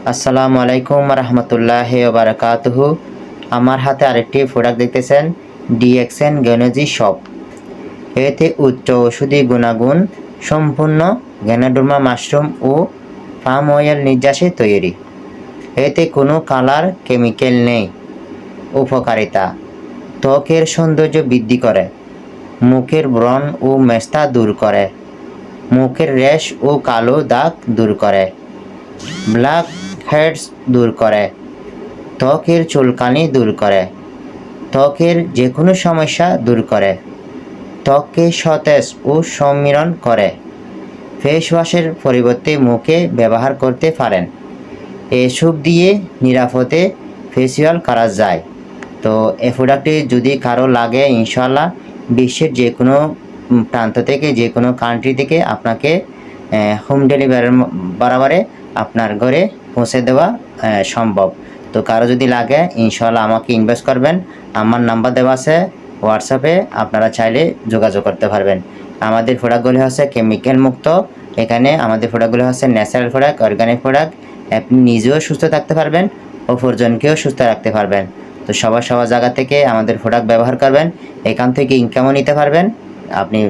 আসসালামু আলাইকুম রহমতুল্লাহি ওয়া বারাকাতুহু। আমার হাতে আরেকটি প্রোডাক্ট দেখতেছেন, ডিএক্সএন গেনোজি শপ। এতে উচ্চ ঔষধি গুণাগুণ সম্পূর্ণ গ্যানোডার্মা মাশরুম ও পাম অয়েল নির্যাসে তৈরি। এতে কোনো কালার কেমিক্যাল নেই। উপকারিতা: ত্বকের সৌন্দর্য বৃদ্ধি করে, মুখের ব্রণ ও মেস্তা দূর করে, মুখের র্যাশ ও কালো দাগ দূর করে, ব্ল্যাক হেডস দূর করে, ত্বকের চুলকানি দূর করে, ত্বকের যে কোনো সমস্যা দূর করে, ত্বককে সতেজ ও সম্মিলন করে। ফেস ওয়াশের পরিবর্তে মুখে ব্যবহার করতে পারেন। এসব দিয়ে নিরাপদে ফেসিয়াল করা যায়। তো এই প্রোডাক্টটি যদি কারো লাগে, ইনশাল্লাহ বিশ্বের যে কোনো প্রান্ত থেকে, যে কোনো কান্ট্রি থেকে আপনাকে হোম ডেলিভারির বরাবরে আপনার ঘরে পৌঁছে দেওয়া সম্ভব। তো কারো যদি লাগে, ইনশাল্লাহ আমাকে ইনবক্স করবেন। আমার নাম্বার দেওয়া আছে হোয়াটসঅ্যাপে, আপনারা চাইলে যোগাযোগ করতে পারবেন। আমাদের প্রোডাক্টগুলি হচ্ছে কেমিক্যাল মুক্ত। এখানে আমাদের প্রোডাক্টগুলি হচ্ছে ন্যাচারাল প্রোডাক্ট, অর্গানিক প্রোডাক্ট। আপনি নিজেও সুস্থ থাকতে পারবেন, অপরজনকেও সুস্থ রাখতে পারবেন। তো সবার জায়গা থেকে আমাদের প্রোডাক্ট ব্যবহার করবেন, এখান থেকে ইনকামও নিতে পারবেন। আপনি